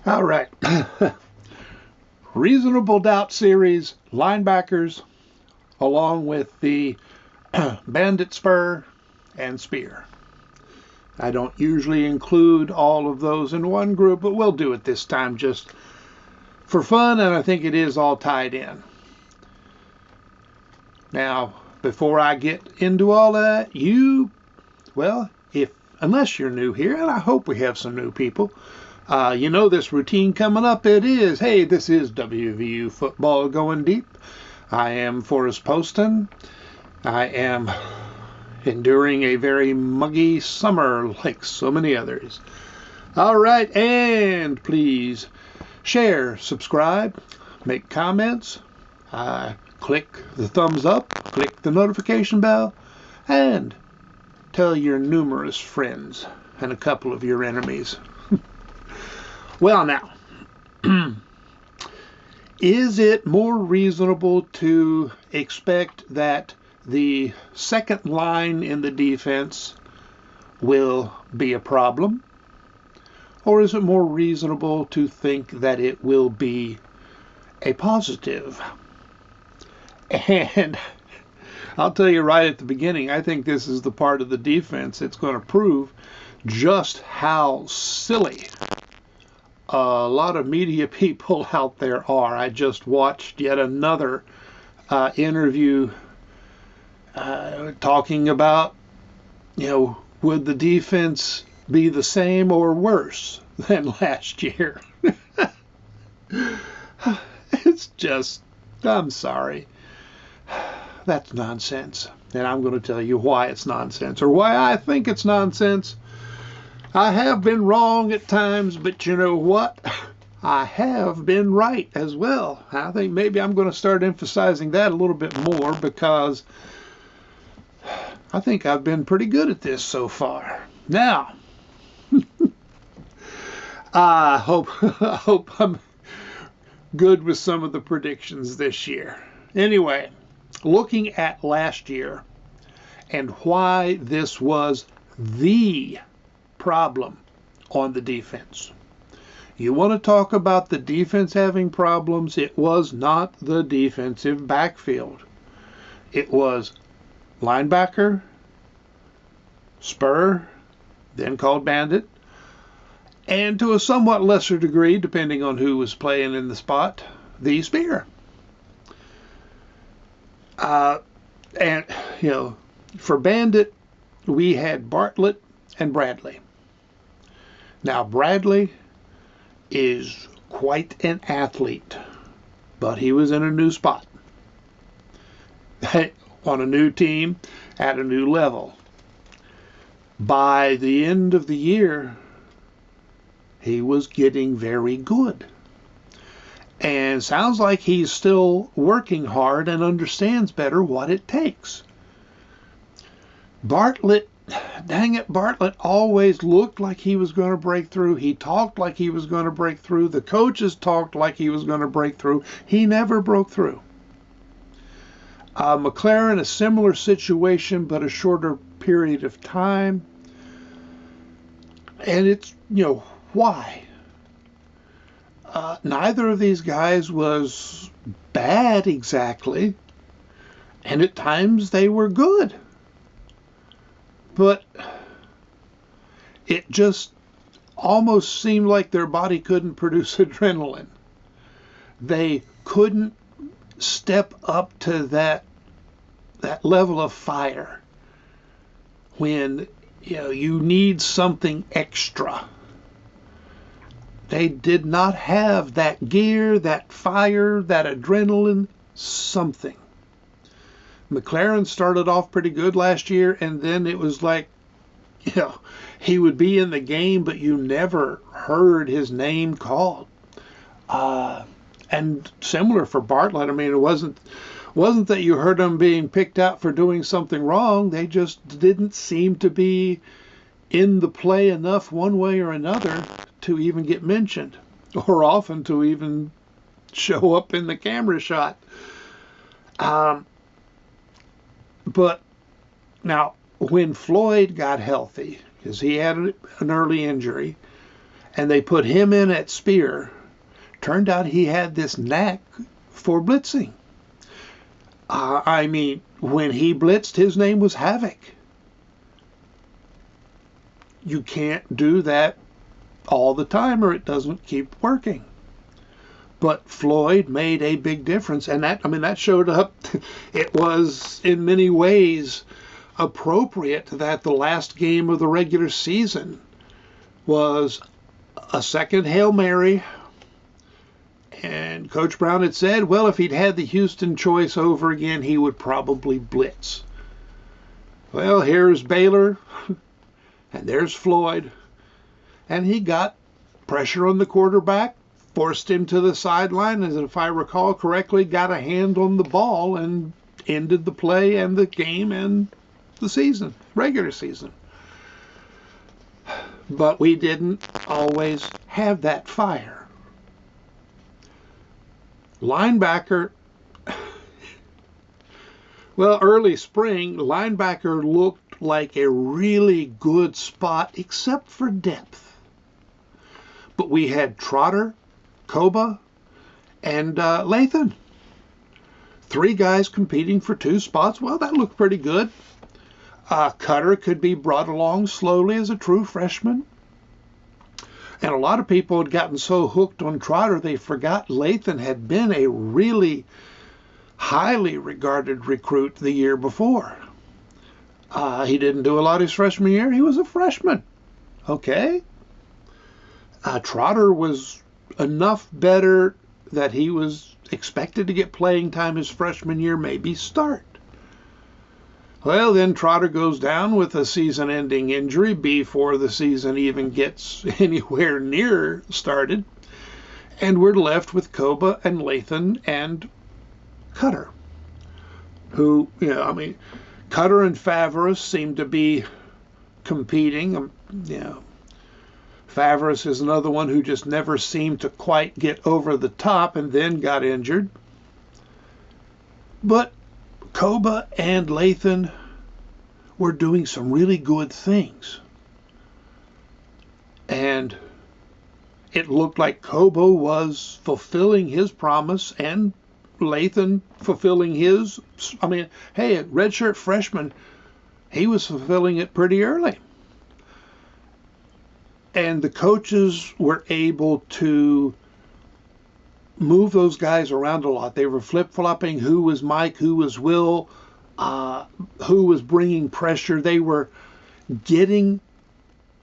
All right. Reasonable Doubt series, Linebackers, along with the Bandit Spur and Spear. I don't usually include all of those in one group, but we'll do it this time just for fun, and I think it is all tied in. Now, before I get into all that, unless you're new here, and I hope we have some new people, you know this routine coming up. It is, hey, this is WVU Football Going Deep. I am Forrest Poston. I am enduring a very muggy summer like so many others. All right, and please share, subscribe, make comments, click the thumbs up, click the notification bell, and tell your numerous friends and a couple of your enemies. Well, now, is it more reasonable to expect that the second line in the defense will be a problem? Or is it more reasonable to think that it will be a positive? And I'll tell you right at the beginning, I think this is the part of the defense that's going to prove just how silly a lot of media people out there are. I just watched yet another interview talking about, would the defense be the same or worse than last year? It's just, I'm sorry. That's nonsense. And I'm going to tell you why it's nonsense, or why I think it's nonsense. I have been wrong at times, but you know what? I have been right as well. I think maybe I'm going to start emphasizing that a little bit more, because I think I've been pretty good at this so far. Now, I hope I'm good with some of the predictions this year. Anyway, looking at last year and why this was the problem on the defense. You want to talk about the defense having problems? It was not the defensive backfield. It was linebacker, Spur, then called Bandit, and to a somewhat lesser degree, depending on who was playing in the spot, the Spear. For Bandit, we had Bartlett and Bradley. Now, Bradley is quite an athlete, but he was in a new spot, on a new team, at a new level. By the end of the year, he was getting very good. And sounds like he's still working hard and understands better what it takes. Bartlett always looked like he was going to break through. He talked like he was going to break through. The coaches talked like he was going to break through. He never broke through. McLaren, a similar situation, but a shorter period of time. And it's, why? Neither of these guys was bad exactly, and at times they were good. But it just almost seemed like their body couldn't produce adrenaline. They couldn't step up to that level of fire when you need something extra. They did not have that gear, that fire, that adrenaline, something. McLaren started off pretty good last year, and then it was like, he would be in the game, but you never heard his name called. And similar for Bartlett. I mean, it wasn't that you heard him being picked out for doing something wrong. They just didn't seem to be in the play enough one way or another to even get mentioned, or often to even show up in the camera shot. But now, when Floyd got healthy, because he had an early injury, and they put him in at Spur. Turned out he had this knack for blitzing. I mean, when he blitzed, his name was Havoc. You can't do that all the time or it doesn't keep working. But Floyd made a big difference, and that showed up. It was in many ways appropriate that the last game of the regular season was a second Hail Mary. And Coach Brown had said, well, if he'd had the Houston choice over again, he would probably blitz. Well, here's Baylor, and there's Floyd. And he got pressure on the quarterback, forced him to the sideline, and if I recall correctly, got a hand on the ball and ended the play and the game and the season, regular season. But we didn't always have that fire. Linebacker, well, early spring, linebacker looked like a really good spot except for depth. But we had Trotter, Koba, and Lathan. 3 guys competing for 2 spots. Well, that looked pretty good. Cutter could be brought along slowly as a true freshman. And a lot of people had gotten so hooked on Trotter, they forgot Lathan had been a really highly regarded recruit the year before. He didn't do a lot his freshman year. He was a freshman. Okay. Trotter was enough better that he was expected to get playing time his freshman year, maybe start. Well, then Trotter goes down with a season-ending injury before the season even gets anywhere near started. And we're left with Koba and Lathan and Cutter, who, Cutter and Favreau seem to be competing. Favreau is another one who just never seemed to quite get over the top and then got injured. But Koba and Lathan were doing some really good things. And it looked like Koba was fulfilling his promise and Lathan fulfilling his. Hey, a redshirt freshman, he was fulfilling it pretty early. And the coaches were able to move those guys around a lot. They were flip-flopping who was Mike, who was Will, who was bringing pressure. They were getting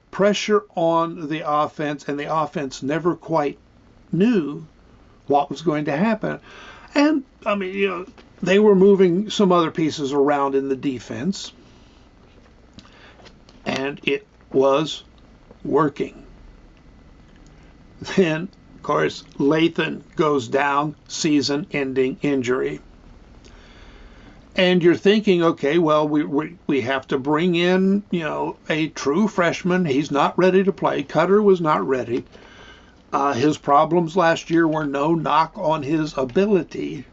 pressure on the offense, and the offense never quite knew what was going to happen. And, they were moving some other pieces around in the defense, and it was working. Then, of course, Lathan goes down, season-ending injury. And you're thinking, okay, well, we have to bring in, a true freshman. He's not ready to play. Cutter was not ready. His problems last year were no knock on his ability.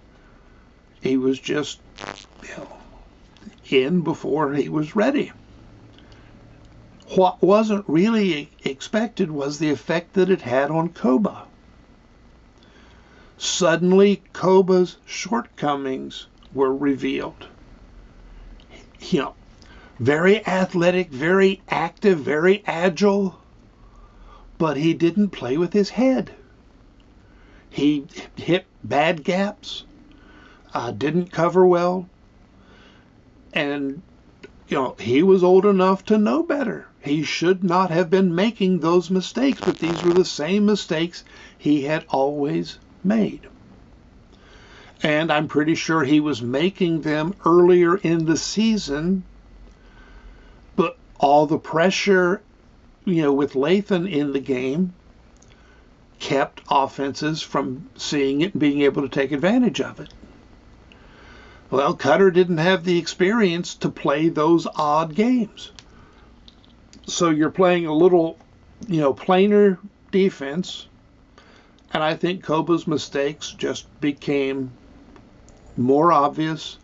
He was just, in before he was ready. What wasn't really expected was the effect that it had on Koba. Suddenly, Koba's shortcomings were revealed. Very athletic, very active, very agile, but he didn't play with his head. He hit bad gaps, didn't cover well, and he was old enough to know better. He should not have been making those mistakes, but these were the same mistakes he had always made. And I'm pretty sure he was making them earlier in the season, but all the pressure, with Lathan in the game kept offenses from seeing it and being able to take advantage of it. Well, Cutter didn't have the experience to play those odd games. So you're playing a little, plainer defense, and I think Koba's mistakes just became more obvious,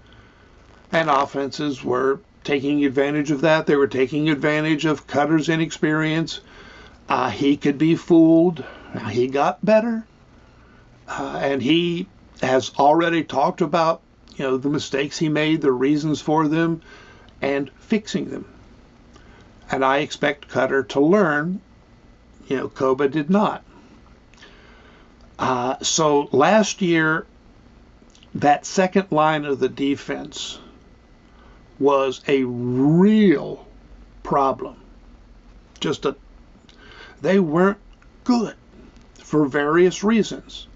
and offenses were taking advantage of that. They were taking advantage of Cutter's inexperience. He could be fooled. He got better, and he has already talked about, the mistakes he made, the reasons for them, and fixing them. And I expect Cutter to learn. Koba did not. So last year, that second line of the defense was a real problem. They weren't good for various reasons.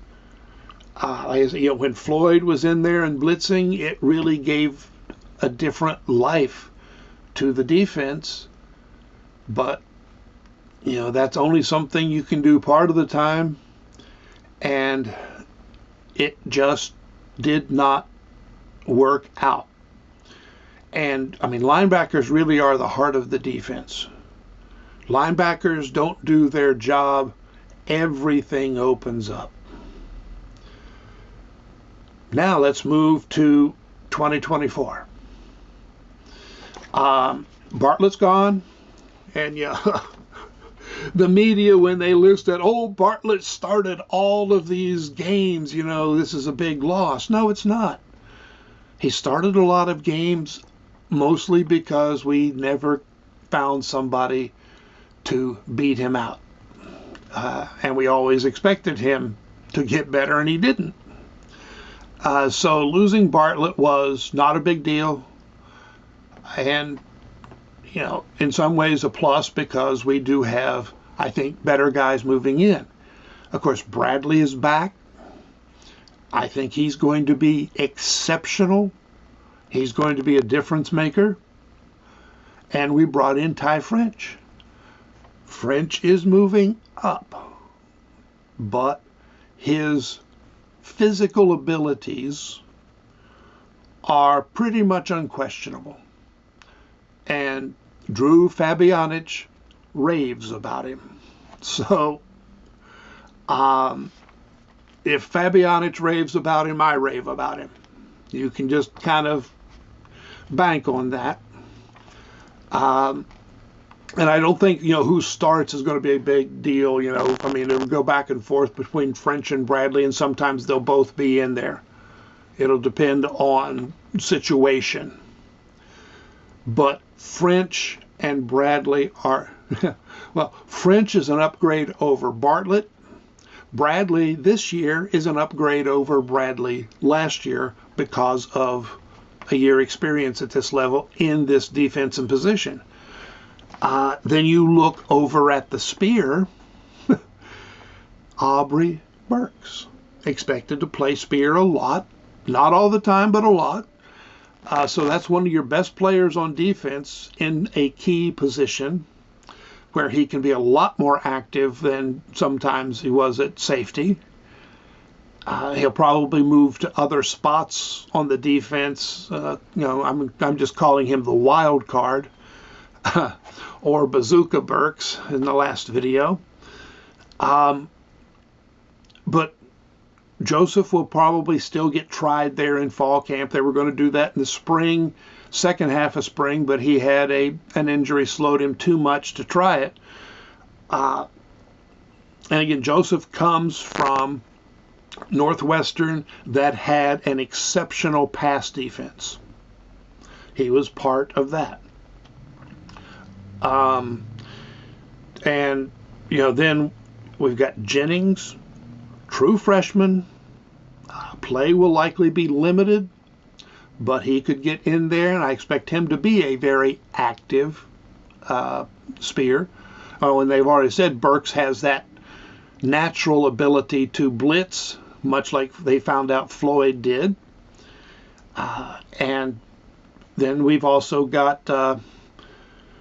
When Floyd was in there and blitzing, it really gave a different life to the defense. But, that's only something you can do part of the time. And it just did not work out. And, linebackers really are the heart of the defense. Linebackers don't do their job, everything opens up. Now let's move to 2024. Bartlett's gone, and the media, when they listed, Bartlett started all of these games, this is a big loss. No, it's not. He started a lot of games mostly because we never found somebody to beat him out. And we always expected him to get better, and he didn't. So losing Bartlett was not a big deal. And, in some ways a plus, because we do have, I think, better guys moving in. Of course, Bradley is back. I think he's going to be exceptional. He's going to be a difference maker. And we brought in Ty French. French is moving up, but his physical abilities are pretty much unquestionable. And Drew Fabianich raves about him. So, if Fabianich raves about him, I rave about him. You can just kind of bank on that. And I don't think, who starts is going to be a big deal. It'll go back and forth between French and Bradley, and sometimes they'll both be in there. It'll depend on situation. But French and Bradley are, French is an upgrade over Bartlett. Bradley this year is an upgrade over Bradley last year because of a year experience at this level in this defensive position. Then you look over at the Spur. Aubrey Burks, expected to play Spur a lot. Not all the time, but a lot. So that's one of your best players on defense in a key position where he can be a lot more active than sometimes he was at safety. He'll probably move to other spots on the defense. I'm just calling him the wild card. Or Bazooka Burks in the last video. But Joseph will probably still get tried there in fall camp. They were going to do that in the spring, second half of spring, but he had an injury, slowed him too much to try it. And again, Joseph comes from Northwestern that had an exceptional pass defense. He was part of that. And, then we've got Jennings, true freshman. Play will likely be limited, but he could get in there, and I expect him to be a very active Spur. And they've already said Burks has that natural ability to blitz, much like they found out Floyd did. And then we've also got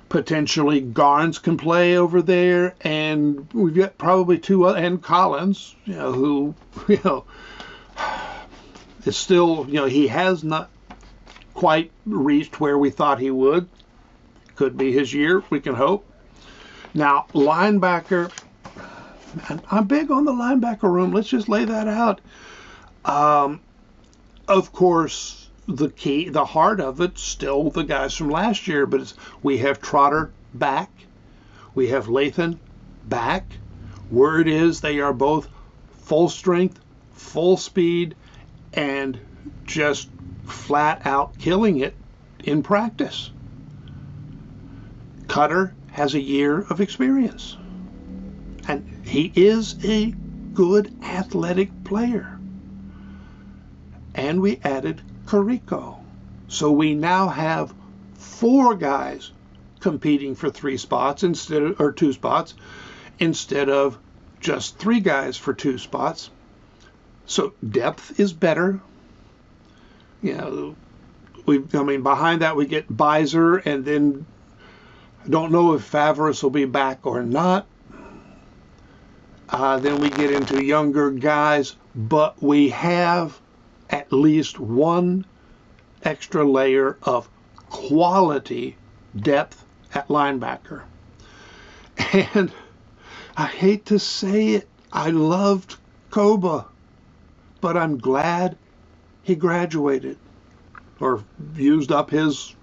potentially Garnes can play over there, and we've got probably two other, and Collins, who, is still, he has not quite reached where we thought he would. Could be his year, we can hope. Now, linebacker, I'm big on the linebacker room. Let's just lay that out. Of course, the heart of it's still the guys from last year, but we have Trotter back. We have Lathan back. Word is they are both full strength, full speed, and just flat out killing it in practice. Cutter has a year of experience, and he is a good athletic player. And we added Carico. So we now have 4 guys competing for 3 spots or 2 spots instead of just 3 guys for 2 spots. So depth is better. You know, behind that we get Beiser, and then I don't know if Favres will be back or not. Then we get into younger guys, but we have at least one extra layer of quality depth at linebacker. And I hate to say it, I loved Koba, but I'm glad he graduated or used up his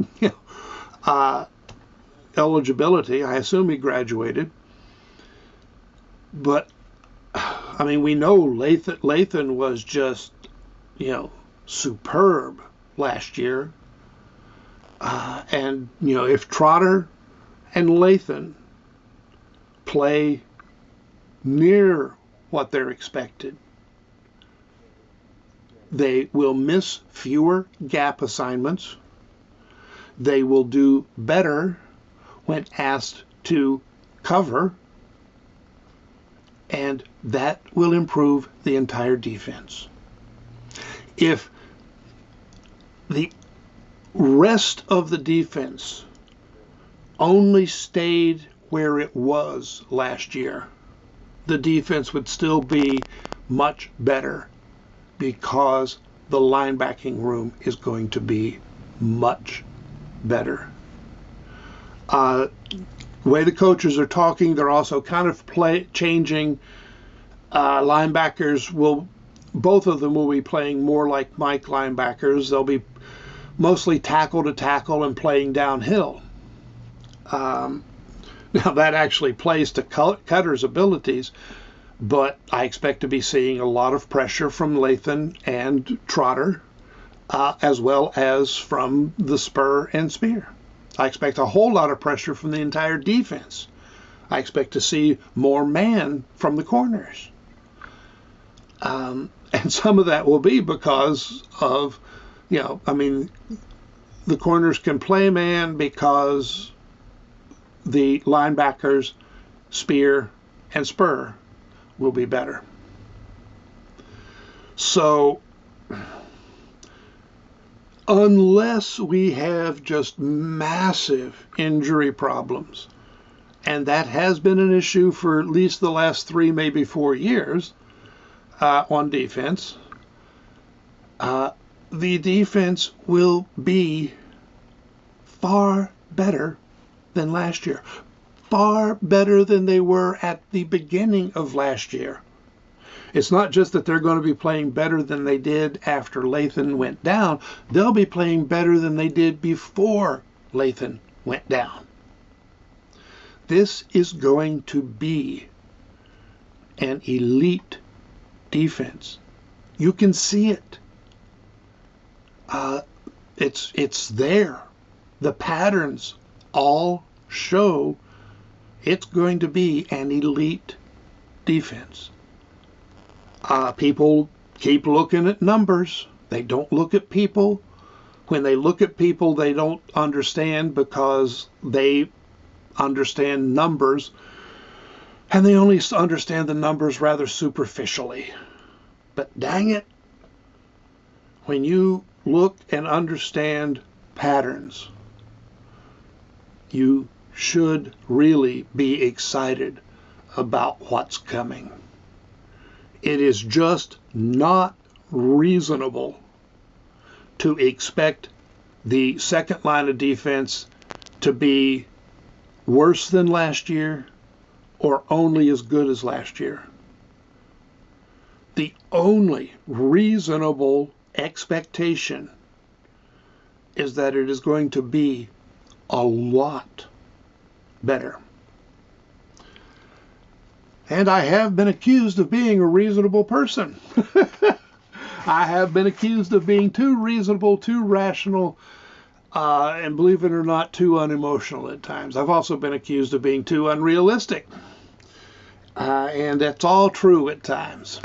eligibility. I assume he graduated. But, I mean, we know Lathan was just, superb last year. And, if Trotter and Lathan play near what they're expected, they will miss fewer gap assignments. They will do better when asked to cover, and that will improve the entire defense. If the rest of the defense only stayed where it was last year, the defense would still be much better because the linebacking room is going to be much better. The way the coaches are talking, they're also kind of changing. Linebackers both of them will be playing more like Mike linebackers. They'll be mostly tackle to tackle and playing downhill. Now that actually plays to Cutter's abilities, but I expect to be seeing a lot of pressure from Lathan and Trotter, as well as from the Spur and Spear. I expect a whole lot of pressure from the entire defense. I expect to see more man from the corners. And some of that will be because of, the corners can play man because the linebackers, Spear and Spur, will be better. So, unless we have just massive injury problems, and that has been an issue for at least the last 3, maybe 4 years on defense, the defense will be far better than last year. Far better than they were at the beginning of last year. It's not just that they're going to be playing better than they did after Lathan went down. They'll be playing better than they did before Lathan went down. This is going to be an elite defense. You can see it. It's there. The patterns all show it's going to be an elite defense. People keep looking at numbers. They don't look at people. When they look at people, they don't understand because they understand numbers, and they only understand the numbers rather superficially. But dang it, when you look and understand patterns, you should really be excited about what's coming. It is just not reasonable to expect the second line of defense to be worse than last year or only as good as last year. The only reasonable expectation is that it is going to be a lot better. And I have been accused of being a reasonable person. I have been accused of being too reasonable, too rational, and believe it or not, too unemotional at times. I've also been accused of being too unrealistic. And that's all true at times.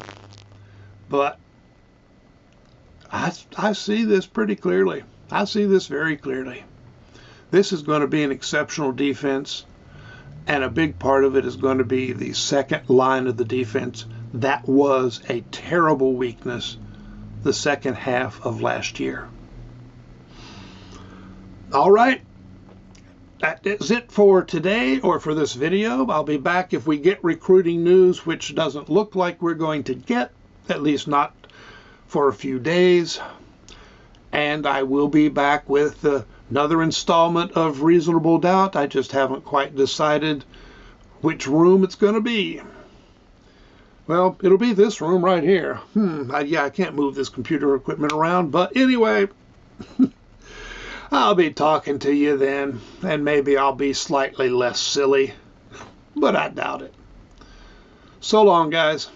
But I see this pretty clearly. I see this very clearly. This is going to be an exceptional defense, and a big part of it is going to be the second line of the defense. That was a terrible weakness the second half of last year. All right. That is it for today, or for this video. I'll be back if we get recruiting news, which doesn't look like we're going to get, at least not for a few days. And I will be back with another installment of Reasonable Doubt. I just haven't quite decided which room it's going to be. Well, it'll be this room right here. I can't move this computer equipment around, but anyway, I'll be talking to you then, and maybe I'll be slightly less silly, but I doubt it. So long, guys.